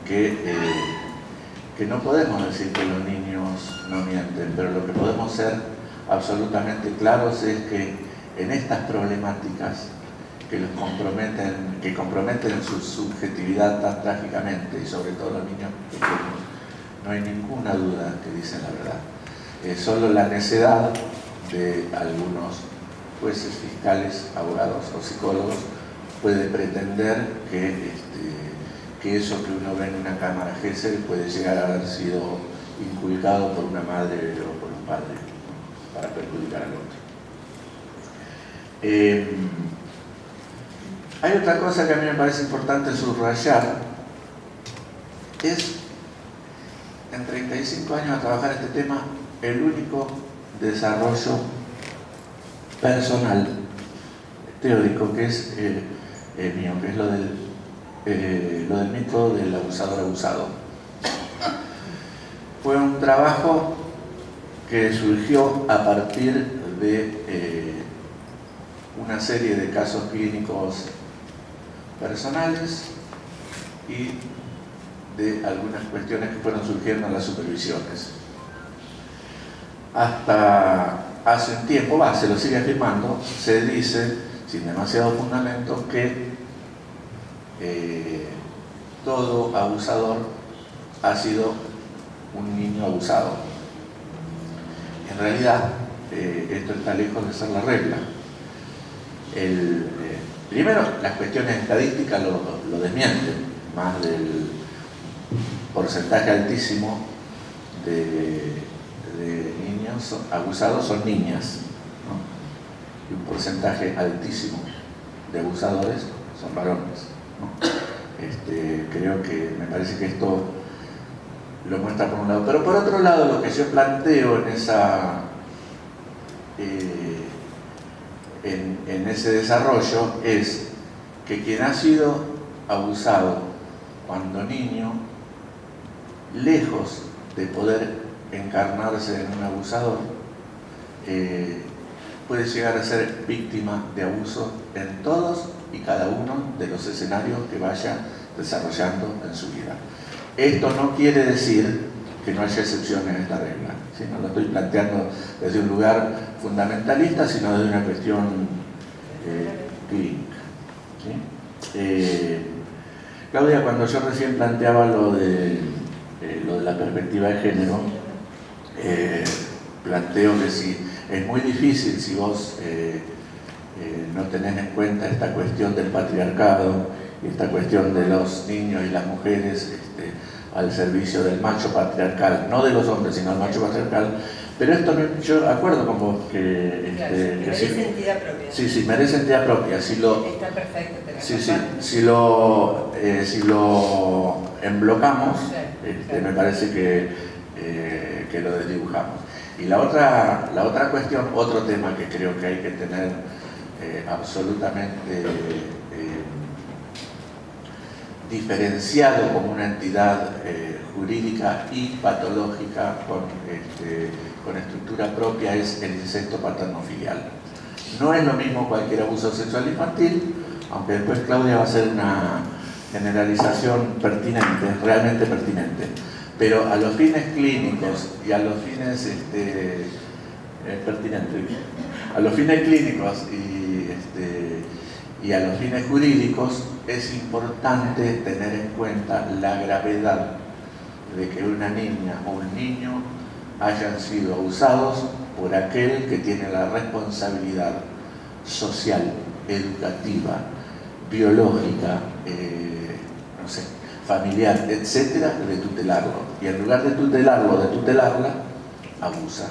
que no podemos decir que los niños no mienten, pero lo que podemos ser absolutamente claros es que en estas problemáticas que comprometen su subjetividad tan trágicamente, y sobre todo los niños pequeños, no hay ninguna duda que dicen la verdad. Solo la necedad de algunos jueces, fiscales, abogados o psicólogos puede pretender que eso que uno ve en una cámara Gesell puede llegar a haber sido inculcado por una madre o por un padre, ¿no?, para perjudicar al otro. Hay otra cosa que a mí me parece importante subrayar, es en 35 años de trabajar este tema, el único desarrollo personal, teórico, que es mío, que es lo del mito del abusador abusado. Fue un trabajo que surgió a partir de una serie de casos clínicos personales y de algunas cuestiones que fueron surgiendo en las supervisiones. Hasta hace un tiempo, se lo sigue afirmando, se dice, sin demasiado fundamento, que todo abusador ha sido un niño abusado. En realidad, esto está lejos de ser la regla. Primero, las cuestiones estadísticas lo desmienten. Más del porcentaje altísimo de niños abusados son niñas, ¿no? Y un porcentaje altísimo de abusadores son varones, ¿no? Creo que me parece que esto lo muestra por un lado, pero por otro lado lo que yo planteo en ese desarrollo es que quien ha sido abusado cuando niño, lejos de poder encarnarse en un abusador, puede llegar a ser víctima de abuso en todos y cada uno de los escenarios que vaya desarrollando en su vida. Esto no quiere decir que no haya excepciones a esta regla, ¿sí? No lo estoy planteando desde un lugar fundamentalista, sino desde una cuestión clínica, ¿sí? Claudia, cuando yo recién planteaba lo de la perspectiva de género, planteo que si es muy difícil si vos no tenés en cuenta esta cuestión del patriarcado y esta cuestión de los niños y las mujeres al servicio del macho patriarcal, no de los hombres, sino del macho patriarcal. Pero esto, yo acuerdo con vos que... Claro, merece entidad propia. Sí, merece entidad propia. Está perfecto. Si lo emblocamos, me parece que lo desdibujamos. Y la otra cuestión, otro tema que creo que hay que tener absolutamente diferenciado como una entidad jurídica y patológica con estructura propia, es el incesto paterno-filial. No es lo mismo cualquier abuso sexual infantil, aunque después Claudia va a hacer una generalización pertinente, realmente pertinente, pero a los fines clínicos y a los fines a los fines clínicos y a los fines jurídicos es importante tener en cuenta la gravedad de que una niña o un niño hayan sido abusados por aquel que tiene la responsabilidad social, educativa, biológica, no sé, familiar, etcétera, de tutelarlo. Y en lugar de tutelarlo, de tutelarla, abusa.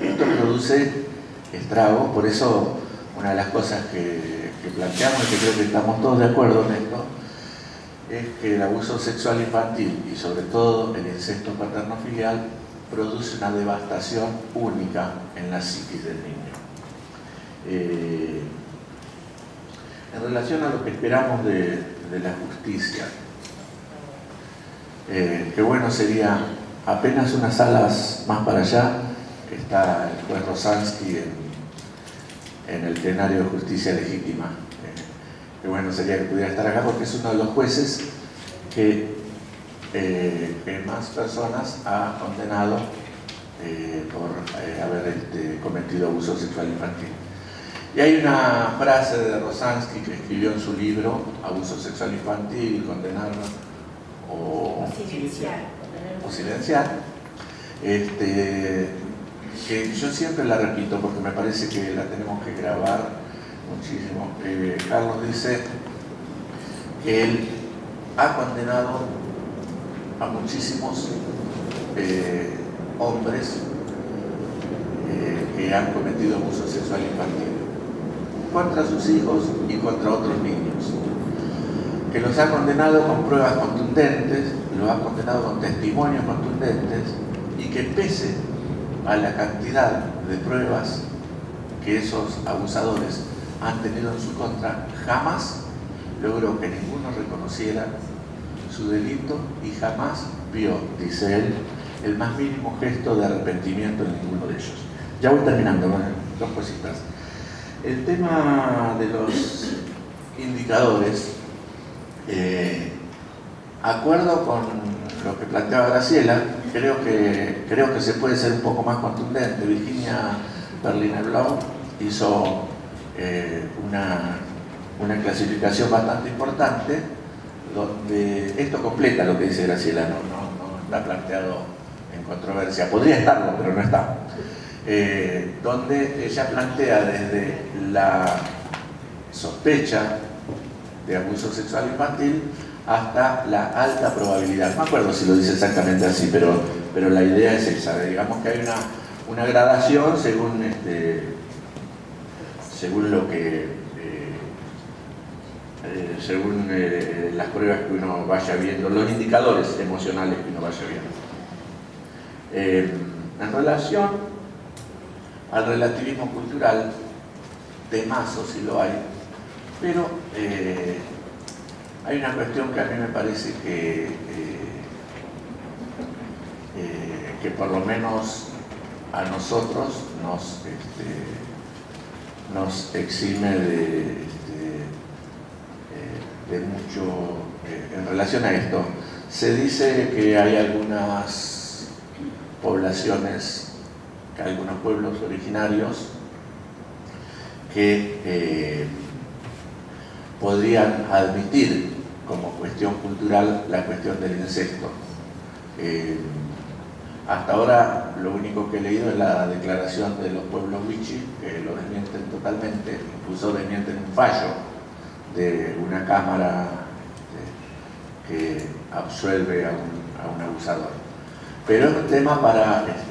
Esto produce estragos, por eso una de las cosas que planteamos, y que creo que estamos todos de acuerdo en esto, es que el abuso sexual infantil y sobre todo el incesto paterno-filial produce una devastación única en la psiquis del niño. En relación a lo que esperamos de la justicia, que bueno sería apenas unas salas más para allá, que está el juez Rosansky en el plenario de justicia legítima. Que bueno sería que pudiera estar acá porque es uno de los jueces que que más personas ha condenado por haber cometido abuso sexual infantil. Y hay una frase de Rosansky que escribió en su libro Abuso sexual infantil, condenarlo o silenciar, que yo siempre la repito porque me parece que la tenemos que grabar muchísimo. Carlos dice que él ha condenado a muchísimos hombres que han cometido abuso sexual infantil contra sus hijos y contra otros niños, que los ha condenado con pruebas contundentes, los ha condenado con testimonios contundentes, y que pese a la cantidad de pruebas que esos abusadores han tenido en su contra, jamás logró que ninguno reconociera su delito y jamás vio, dice él, el más mínimo gesto de arrepentimiento en ninguno de ellos. Ya voy terminando, dos cositas. El tema de los indicadores, acuerdo con lo que planteaba Graciela, creo que se puede ser un poco más contundente. Virginia Berliner-Blau hizo una clasificación bastante importante, donde esto completa lo que dice Graciela, no está planteado en controversia, podría estarlo, pero no está. Donde ella plantea desde la sospecha de abuso sexual infantil hasta la alta probabilidad. No me acuerdo si lo dice exactamente así, pero la idea es esa. Digamos que hay una gradación según lo que según las pruebas que uno vaya viendo, los indicadores emocionales que uno vaya viendo. En relación al relativismo cultural, temazo si lo hay, pero hay una cuestión que a mí me parece que por lo menos a nosotros nos exime de mucho en relación a esto. Se dice que hay algunas poblaciones, algunos pueblos originarios que podrían admitir como cuestión cultural la cuestión del incesto. Hasta ahora lo único que he leído es la declaración de los pueblos wichí, que lo desmienten totalmente, incluso desmienten un fallo de una cámara que absuelve a un abusador. Pero es un tema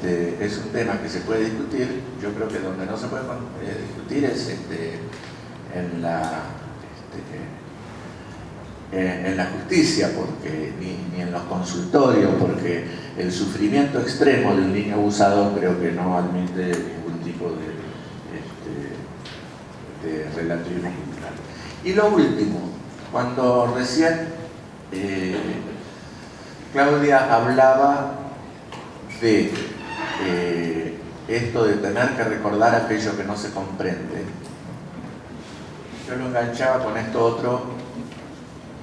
es un tema que se puede discutir. Yo creo que donde no se puede discutir es en la justicia, porque ni en los consultorios, porque el sufrimiento extremo de un niño abusado creo que no admite ningún tipo de relativismo cultural. Y lo último, cuando recién Claudia hablaba de esto de tener que recordar aquello que no se comprende, yo lo enganchaba con esto otro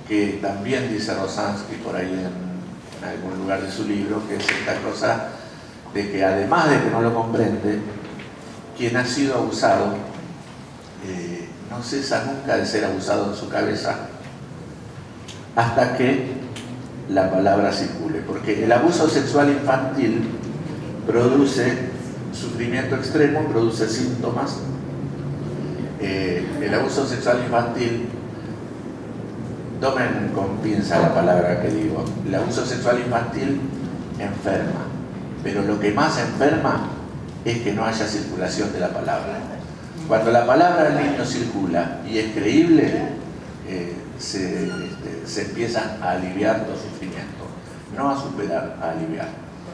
que también dice Rosansky por ahí en algún lugar de su libro, que es esta cosa de que además de que no lo comprende, quien ha sido abusado no cesa nunca de ser abusado en su cabeza hasta que la palabra circule, porque el abuso sexual infantil produce sufrimiento extremo, produce síntomas. El abuso sexual infantil, tomen con pinza la palabra que digo, el abuso sexual infantil enferma, pero lo que más enferma es que no haya circulación de la palabra. Cuando la palabra del niño circula y es creíble, se empiezan a aliviar los sufrimientos, no a superar, a aliviar.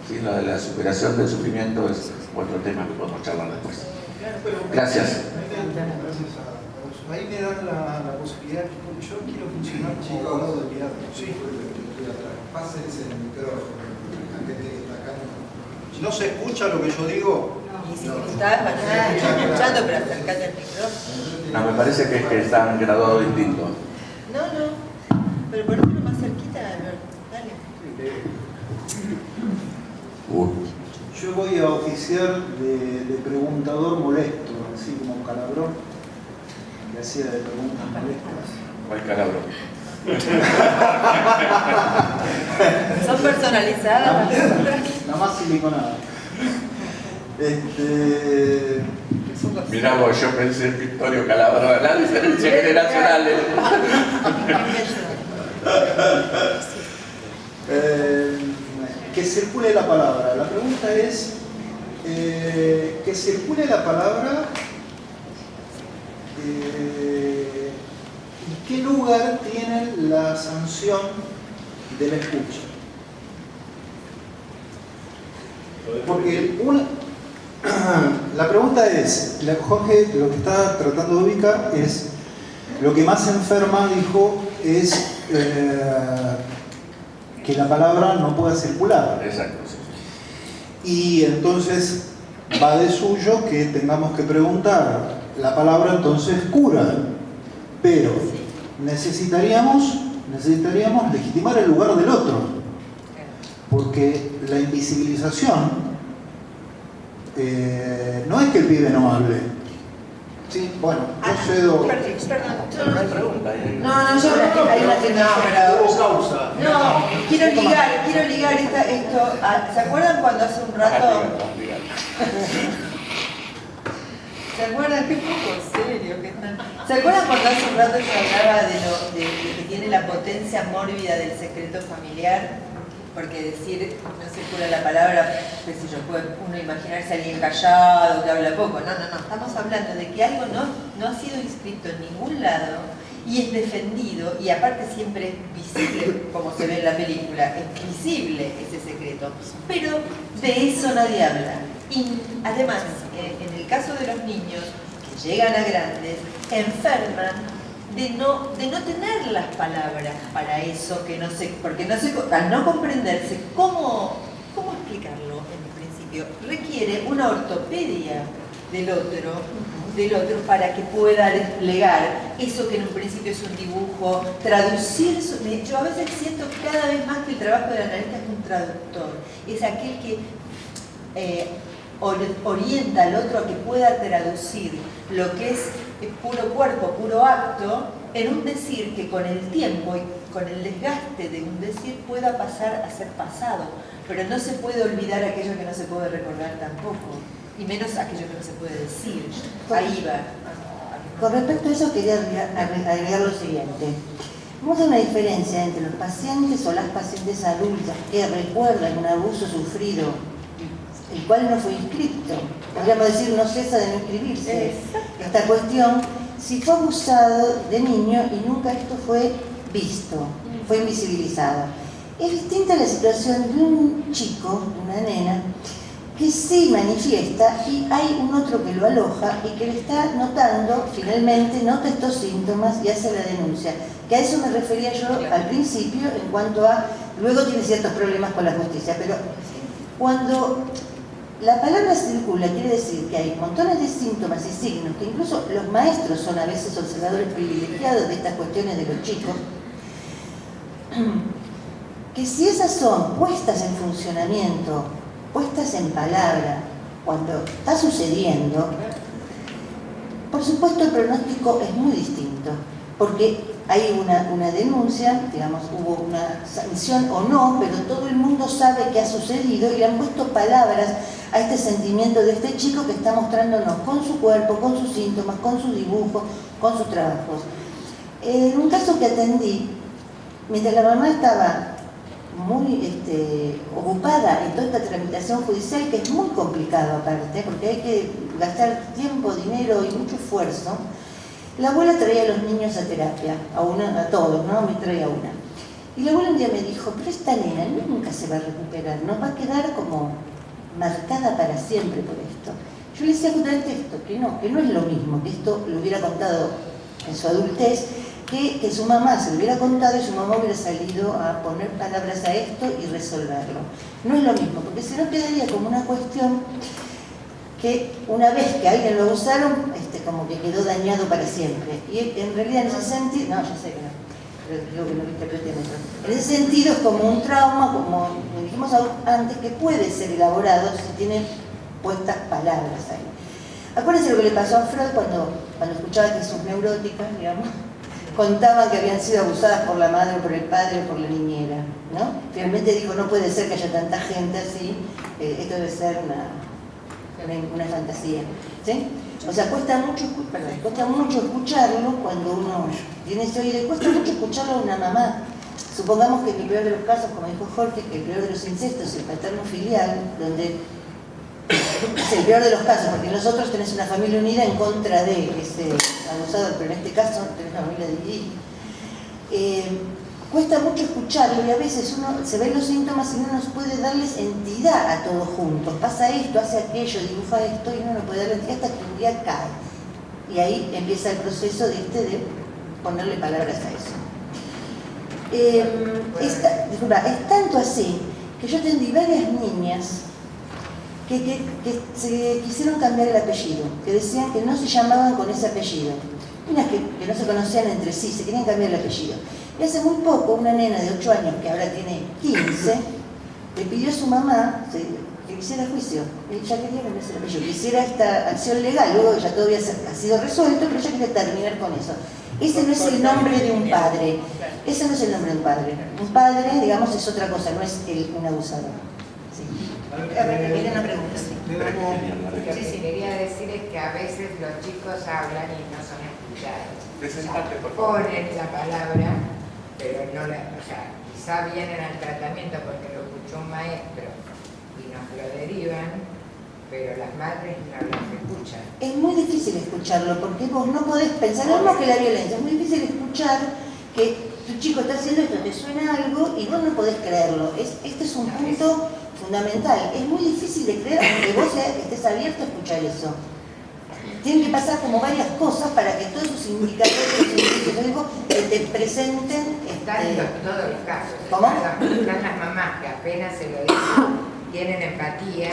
¿Sí? Lo de la superación del sufrimiento es otro tema que podemos charlar después. Gracias. Ahí me dan la posibilidad, yo quiero funcionar como abogado de mirada. Sí. Pásense el micrófono, la gente que está acá no se escucha lo que yo digo. Y si gritás, vas a estar escuchando, pero acércate al micrófono. No, me parece que es que están graduados distintos. No, pero ponelo más cerquita, dale. Yo voy a oficiar de preguntador molesto, así como Calabrón, que hacía de preguntas molestas. ¿Cuál Calabrón? Son personalizadas. La más siliconada. Mirá vos, yo pensé en Victorio Calabrón, la diferencia generacional. Que circule la palabra. La pregunta es, que circule la palabra, ¿y qué lugar tiene la sanción de la escucha? Porque la pregunta es, Jorge lo que está tratando de ubicar es, lo que más enferma, dijo, es que la palabra no pueda circular. Exacto, sí. Y entonces va de suyo que tengamos que preguntar, la palabra entonces cura, pero necesitaríamos legitimar el lugar del otro, porque la invisibilización no es que el pibe no hable. Sí, bueno, yo cedo. Perdón, No hay pregunta. No, yo creo que hay una Hubo causa. No, quiero ligar esto. ¿Se acuerdan cuando hace un rato? ¿Se acuerdan? Qué poco serio que están. ¿Se acuerdan cuando hace un rato yo hablaba de que tiene la potencia mórbida del secreto familiar? Porque decir, no se cura la palabra, qué sé yo, puede uno imaginarse a alguien callado, que habla poco. No, estamos hablando de que algo no ha sido inscrito en ningún lado y es defendido, y aparte siempre es visible, como se ve en la película, es visible ese secreto. Pero de eso nadie habla. Y además, en el caso de los niños que llegan a grandes, enferman de no tener las palabras para eso, que no sé, porque al no comprenderse cómo explicarlo en principio, requiere una ortopedia del otro para que pueda desplegar eso que en un principio es un dibujo, traducir. Yo a veces siento cada vez más que el trabajo del analista es un traductor, es aquel que orienta al otro a que pueda traducir lo que es puro cuerpo, puro acto, en un decir que con el tiempo y con el desgaste de un decir pueda pasar a ser pasado. Pero no se puede olvidar aquello que no se puede recordar tampoco, y menos aquello que no se puede decir. Ahí va. Con respecto a eso quería agregar lo siguiente. Vamos a hacer una diferencia entre los pacientes o las pacientes adultas que recuerdan un abuso sufrido, el cual no fue inscrito. Podríamos decir, no cesa de no inscribirse. Esta cuestión, si fue abusado de niño y nunca esto fue visto, fue invisibilizado. Es distinta la situación de un chico, de una nena, que sí manifiesta y hay un otro que lo aloja y que le está notando, finalmente nota estos síntomas y hace la denuncia. Que a eso me refería yo al principio en cuanto a, luego tiene ciertos problemas con la justicia, pero cuando la palabra circula quiere decir que hay montones de síntomas y signos, que incluso los maestros son a veces observadores privilegiados de estas cuestiones de los chicos, que si esas son puestas en funcionamiento, puestas en palabra, cuando está sucediendo, por supuesto el pronóstico es muy distinto, porque hay una denuncia, digamos, hubo una sanción o no, pero todo el mundo sabe que ha sucedido y le han puesto palabras a este sentimiento de este chico que está mostrándonos con su cuerpo, con sus síntomas, con sus dibujos, con sus trabajos. En un caso que atendí, mientras la mamá estaba muy ocupada en toda esta tramitación judicial, que es muy complicado aparte, porque hay que gastar tiempo, dinero y mucho esfuerzo, la abuela traía a los niños a terapia, a todos, ¿no? Me traía una. Y la abuela un día me dijo, pero esta nena nunca se va a recuperar, nos va a quedar como marcada para siempre por esto. Yo le decía justamente esto, que no es lo mismo, que esto lo hubiera contado en su adultez, que su mamá se lo hubiera contado y su mamá hubiera salido a poner palabras a esto y resolverlo. No es lo mismo, porque si no quedaría como una cuestión que una vez que alguien lo usaron, como que quedó dañado para siempre. Y en realidad en ese sentido, no, ya sé que no. creo que no interprete mejor. En ese sentido es como un trauma, como dijimos antes, que puede ser elaborado si tiene puestas palabras ahí. Acuérdense lo que le pasó a Freud cuando escuchaba que sus neuróticas, digamos, contaban que habían sido abusadas por la madre, por el padre o por la niñera, ¿no? Finalmente dijo, no puede ser que haya tanta gente así, esto debe ser una fantasía, ¿sí? O sea, cuesta mucho escucharlo cuando uno tiene ese oído, y cuesta mucho escucharlo a una mamá. Supongamos que en el peor de los casos, como dijo Jorge, que el peor de los incestos es el paterno filial, donde es el peor de los casos, porque nosotros tenés una familia unida en contra de ese abusador, pero en este caso tenés una familia dividida. Cuesta mucho escucharlo y a veces uno se ven los síntomas y uno no puede darles entidad a todos juntos. Pasa esto, hace aquello, dibuja esto y uno no puede darle entidad hasta que un día cae. Y ahí empieza el proceso de ponerle palabras a eso. Es tanto así que yo atendí varias niñas que se quisieron cambiar el apellido, que decían que no se llamaban con ese apellido. Unas que no se conocían entre sí, se querían cambiar el apellido. Y hace muy poco, una nena de 8 años, que ahora tiene 15, le pidió a su mamá que hiciera juicio. Ella quería cambiarse el apellido, que hiciera esta acción legal, luego ya todo ha sido resuelto, pero ella quería terminar con eso. Ese no es el nombre de un padre. Ese no es el nombre de un padre. Un padre, digamos, es otra cosa, no es un abusador. Sí. A ver, ¿tiene una pregunta? Sí. Lo que quería decir es que a veces los chicos hablan y no son escuchados. Ponen la palabra, pero no la, o sea, quizá vienen al tratamiento porque lo escuchó un maestro y nos lo derivan, pero las madres no las escuchan. Es muy difícil escucharlo porque vos no podés pensar, lo mismo que la violencia, es muy difícil escuchar que tu chico está haciendo esto, te suena algo y vos no podés creerlo. Este es un punto fundamental. Es muy difícil de creer que vos estés abierto a escuchar eso. Tienen que pasar como varias cosas para que todos sus indicadores te presenten. Están en todos los casos. ¿Cómo? Están las mamás que apenas se lo dicen, tienen empatía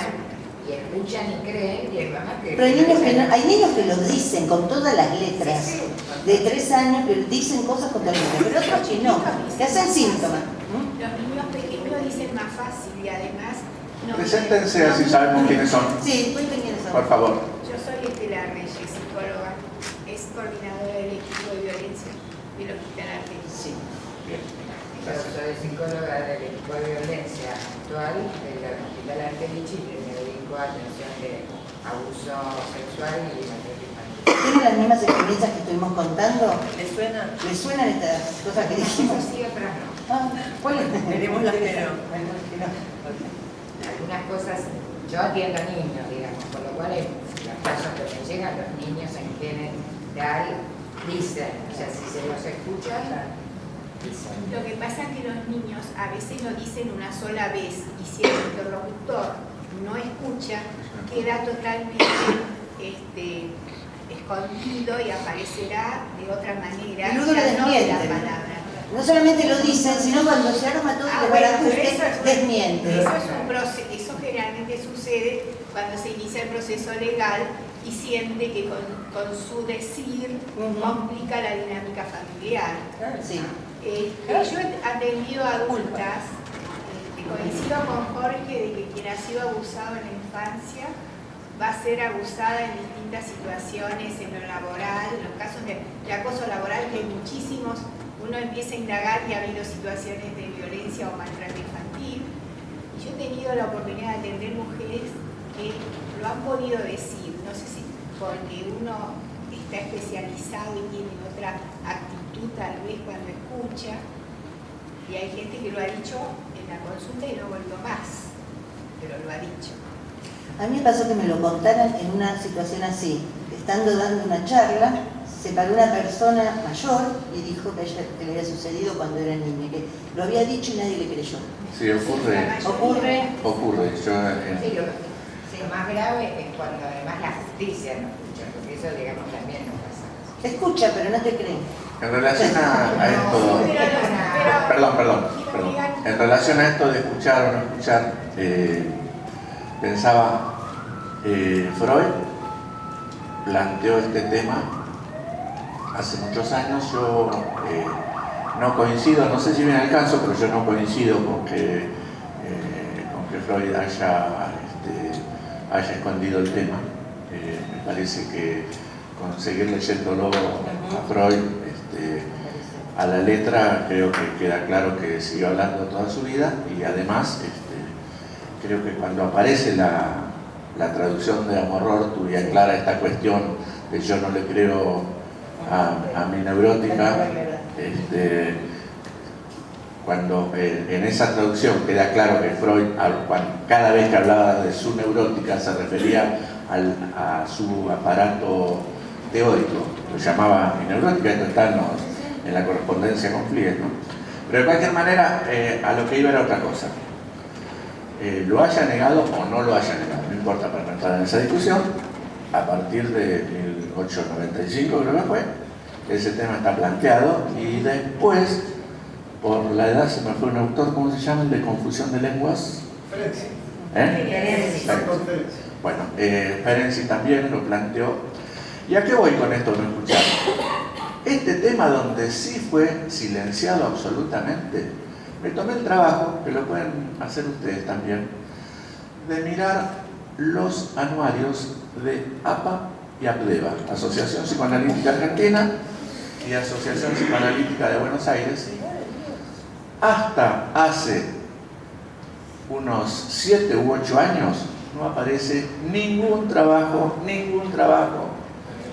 y escuchan y creen, y hay mamás que... Pero hay niños que lo dicen con todas las letras. Sí, sí. De 3 años que dicen cosas con todas las letras, pero otros que no, que hacen síntomas. Los niños pequeños dicen más fácil y además... Preséntense así sabemos quiénes son. Sí, cuenten quiénes son. Por favor. Yo soy Estela Reyes, psicóloga, es coordinadora del equipo de violencia del Hospital Argentina. Sí. Bien. Yo soy psicóloga del equipo de violencia actual del Hospital Argelici y me dedico a atención de abuso sexual y maltrato infantil. ¿Tienen las mismas experiencias que estuvimos contando? ¿Les suena? ¿Les suenan estas cosas que dijimos? Sí, otras no. ¿Cuál es? Veremos las que no. Algunas cosas, yo atiendo niños, digamos, por lo cual los casos que me llegan, los niños en general dicen, o sea, si se los escucha, dicen. Lo que pasa es que los niños a veces lo dicen una sola vez y si el interlocutor no escucha, queda totalmente escondido y aparecerá de otra manera, Y luego lo ya no de la desmienten. palabra. No solamente lo dicen, sino cuando se arma todo el barajuste, desmiente. Eso generalmente sucede cuando se inicia el proceso legal y siente que con su decir complica la dinámica familiar. Sí. Yo he atendido a adultas, coincido con Jorge de que quien ha sido abusado en la infancia va a ser abusada en distintas situaciones, en lo laboral, en los casos de acoso laboral, que hay muchísimos. Uno empieza a indagar y ha habido situaciones de violencia o maltrato infantil. Y yo he tenido la oportunidad de atender mujeres que lo han podido decir, no sé si porque uno está especializado y tiene otra actitud tal vez cuando escucha, y hay gente que lo ha dicho en la consulta y no ha vuelto más, pero lo ha dicho. A mí me pasó que me lo contaran en una situación así, estando dando una charla, se paró una persona mayor y dijo que le había sucedido cuando era niña, que lo había dicho y nadie le creyó. Sí, ocurre. Ocurre. Lo más grave es cuando además la justicia no escucha, porque eso, digamos, también no pasa. Te escucha, pero no te cree. En relación a esto, perdón. En relación a esto de escuchar o no escuchar, pensaba, Freud planteó este tema hace muchos años. Yo no coincido, no sé si viene al caso, pero yo no coincido con que Freud haya escondido el tema. Me parece que con seguir leyéndolo a Freud a la letra, creo que queda claro que siguió hablando toda su vida, y además creo que cuando aparece la traducción de Amor-Hortu y aclara esta cuestión de yo no le creo a mi neurótica, cuando en esa traducción queda claro que Freud, cada vez que hablaba de su neurótica, se refería a su aparato teórico, lo llamaba mi neurótica. Esto está en la correspondencia con Flies, ¿no? Pero de cualquier manera, a lo que iba era otra cosa. Lo haya negado o no lo haya negado, no importa, para no entrar en esa discusión. A partir de 1895, creo que fue, ese tema está planteado, y después, por la edad, se me fue un autor, ¿cómo se llama? El de Confusión de Lenguas. Ferenczi. Bueno, Ferenczi también lo planteó. ¿Y a qué voy con esto de no escuchar? Este tema donde sí fue silenciado absolutamente, me tomé el trabajo, que lo pueden hacer ustedes también, de mirar los anuarios de APA y APDEVA, Asociación Psicoanalítica Argentina y Asociación Psicoanalítica de Buenos Aires. Hasta hace unos 7 u 8 años no aparece ningún trabajo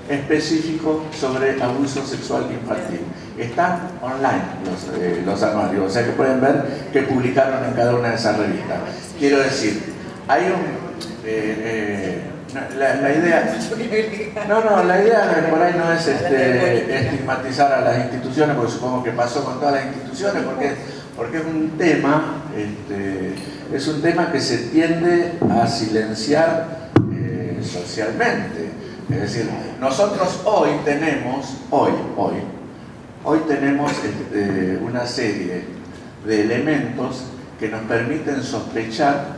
específico sobre abuso sexual infantil. Están online los anuarios, o sea que pueden ver que publicaron en cada una de esas revistas. Quiero decir, hay la idea... la idea por ahí no es estigmatizar a las instituciones, porque supongo que pasó con todas las instituciones, porque es un tema que se tiende a silenciar socialmente. Es decir, nosotros hoy tenemos una serie de elementos que nos permiten sospechar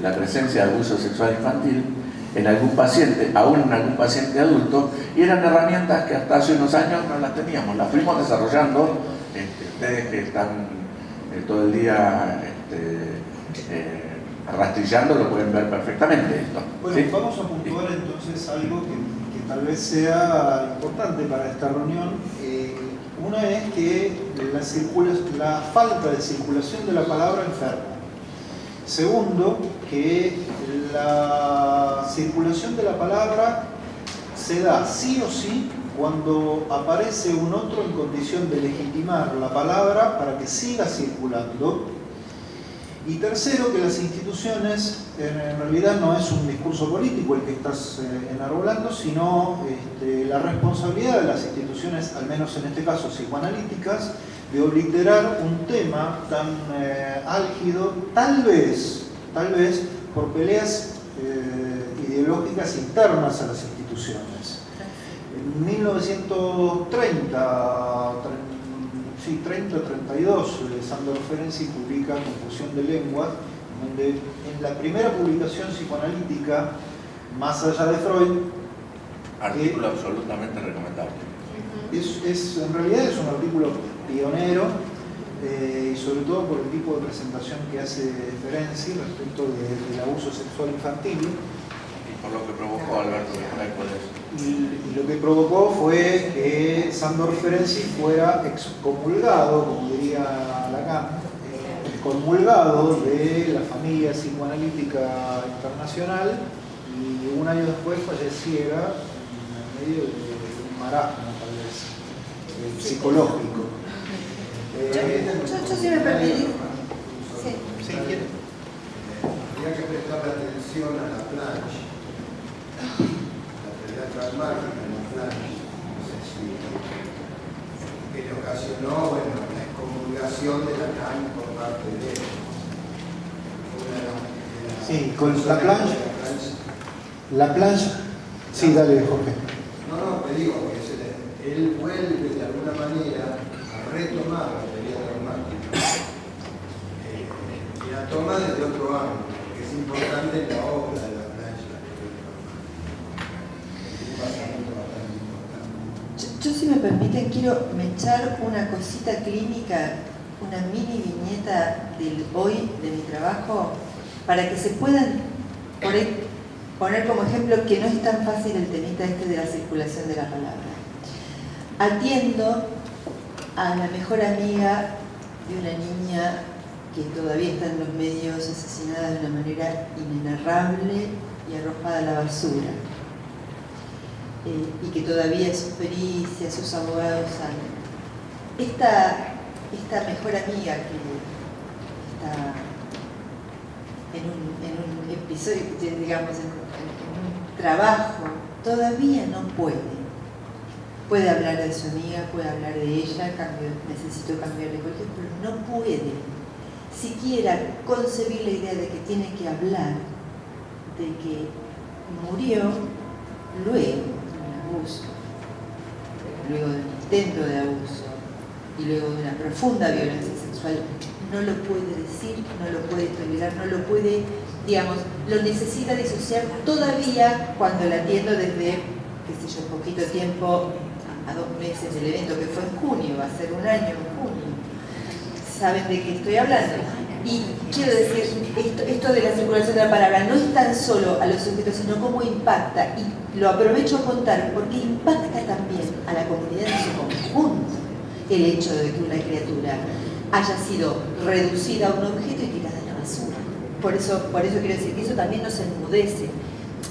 la presencia de abuso sexual infantil en algún paciente, aún en algún paciente adulto, y eran herramientas que hasta hace unos años no las teníamos, las fuimos desarrollando. Ustedes que están todo el día rastrillando lo pueden ver perfectamente esto. Bueno, ¿sí? Vamos a puntuar entonces algo que tal vez sea importante para esta reunión. Una es que la falta de circulación de la palabra enferma. Segundo, que la circulación de la palabra se da sí o sí cuando aparece un otro en condición de legitimar la palabra para que siga circulando. Y tercero, que las instituciones, en realidad no es un discurso político el que estás enarbolando, sino la responsabilidad de las instituciones, al menos en este caso psicoanalíticas, de obliterar un tema tan álgido, tal vez por peleas ideológicas internas a las instituciones. En 1932, Sándor Ferenczi publica Confusión de Lenguas, donde en la primera publicación psicoanalítica, más allá de Freud, artículo absolutamente recomendable. En realidad es un artículo pionero, y sobre todo por el tipo de presentación que hace Ferenczi respecto del abuso sexual infantil. Y por lo que provocó Alberto de y lo que provocó fue que Sándor Ferenczi fuera excomulgado, como diría Lacan, excomulgado de la familia psicoanalítica internacional, y un año después falleciera en medio de un marasmo, tal vez, psicológico. Yo sí me perdí. Sí, ¿quién? Habría que prestarle atención a la plancha, la teoría traumática en la plancha. No sé si que le ocasionó, la excomulgación de Lacan por parte de él. Sí, con la plancha. La plancha. Sí, dale, Jorge. No, te digo que él vuelve de alguna manera a retomar la teoría traumática y la toma desde otro ángulo, que es importante en la obra de la plancha. Es un pasamiento bastante importante. Yo sí si me permiten, quiero mechar una cosita clínica, una mini viñeta del hoy de mi trabajo, para que se puedan poner como ejemplo que no es tan fácil el temita este de la circulación de la palabra. Atiendo a la mejor amiga de una niña que todavía está en los medios, asesinada de una manera inenarrable y arrojada a la basura. Y que todavía sus pericias, sus abogados saben. Esta mejor amiga que está en un episodio, digamos, en un trabajo, todavía no puede. Puede hablar de su amiga, puede hablar de ella, necesito cambiar de colegio, pero no puede siquiera concebir la idea de que tiene que hablar de que murió luego abuso, luego de un intento de abuso y luego de una profunda violencia sexual. No lo puede decir, no lo puede tolerar, no lo puede, digamos, lo necesita disociar todavía cuando la atiendo desde, qué sé yo, poquito tiempo, a 2 meses del evento, que fue en junio, va a ser un año en junio. ¿Saben de qué estoy hablando? Y quiero decir, esto de la circulación de la palabra no es tan solo a los sujetos, sino cómo impacta, y lo aprovecho a contar, porque impacta también a la comunidad en su conjunto el hecho de que una criatura haya sido reducida a un objeto y tirada a la basura. Por eso quiero decir que eso también nos enmudece,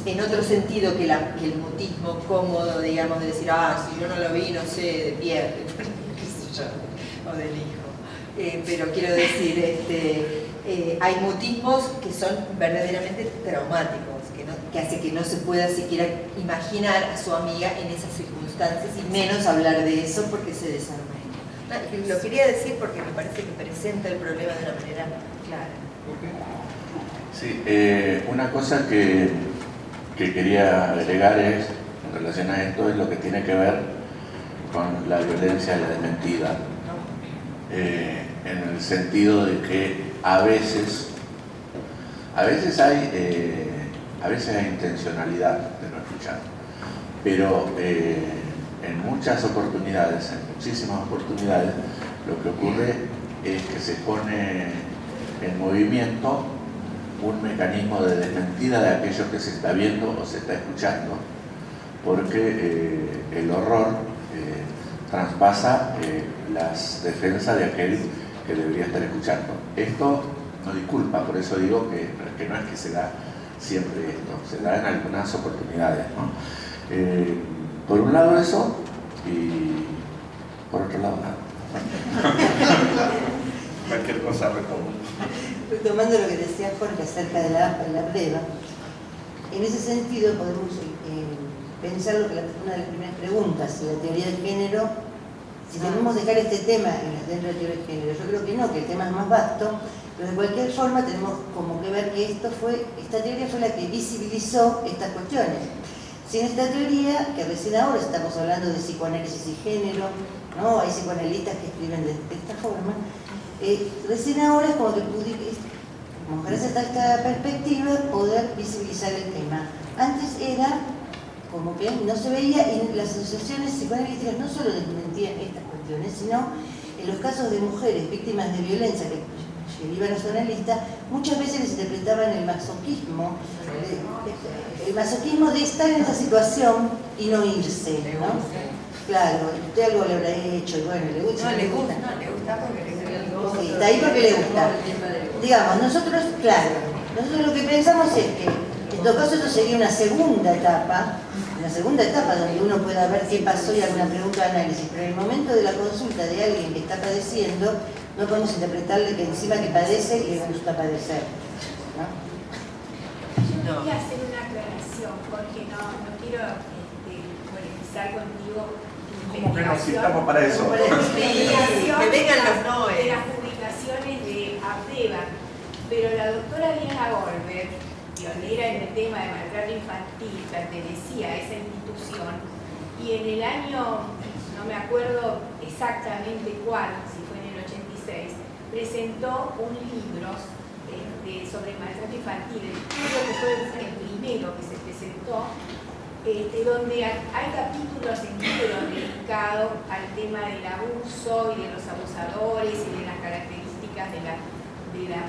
en otro sentido que el mutismo cómodo, digamos, de decir, si yo no lo vi, no sé, de Pierre, qué sé yo, o del hijo. Pero quiero decir, hay mutismos que son verdaderamente traumáticos, que hace que no se pueda siquiera imaginar a su amiga en esas circunstancias y menos hablar de eso porque se desarma. Lo quería decir porque me parece que presenta el problema de una manera clara. Sí, una cosa que quería agregar es, en relación a esto, es lo que tiene que ver con la violencia de la desmentida. En el sentido de que a veces hay intencionalidad de no escuchar, pero en muchas oportunidades, en muchísimas oportunidades, lo que ocurre es que se pone en movimiento un mecanismo de desmentida de aquello que se está viendo o se está escuchando, porque el horror traspasa las defensas de aquel que debería estar escuchando. Esto no disculpa, por eso digo que no es que se da siempre esto, se da en algunas oportunidades, ¿no? Por un lado eso, y por otro lado nada. Cualquier cosa retomo. Retomando lo que decía Jorge acerca de la prueba, en ese sentido podemos pensar lo que una de las primeras preguntas, la teoría del género, si debemos dejar este tema dentro de la teoría del género. Yo creo que no, que el tema es más vasto, pero de cualquier forma tenemos como que ver que esta teoría fue la que visibilizó estas cuestiones. Sin esta teoría, que recién ahora estamos hablando de psicoanálisis y género, ¿no? Hay psicoanalistas que escriben de esta forma, recién ahora es como que gracias a esta perspectiva poder visibilizar el tema. Antes era como que no se veía, y las asociaciones psicoanalíticas no solo desmentían estas cuestiones, sino en los casos de mujeres víctimas de violencia que iban a su analista, muchas veces les interpretaban el masoquismo de estar en esa situación y no irse, ¿no? Claro, usted algo le habrá hecho y bueno, le gusta. No, le gusta porque le gusta. Está ahí porque le gusta. Digamos, nosotros lo que pensamos es que en todo caso esto sería una segunda etapa donde uno pueda ver qué pasó y alguna pregunta de análisis, pero en el momento de la consulta de alguien que está padeciendo, no podemos interpretarle que encima que padece y le gusta padecer, ¿no? Yo quería hacer una aclaración, porque no quiero polemizar contigo. ¿Cómo que nos citamos para eso? Que vengan los noes. De las publicaciones de APDEVA, pero la doctora Diana Goldberg, pionera en el tema de maltrato infantil, pertenecía a esa institución, y en el año, no me acuerdo exactamente cuál, si fue en el 86, presentó un libro sobre maltrato infantil. Creo que fue el primero que se presentó, donde hay capítulos enteros dedicados al tema del abuso y de los abusadores y de las características de la familia.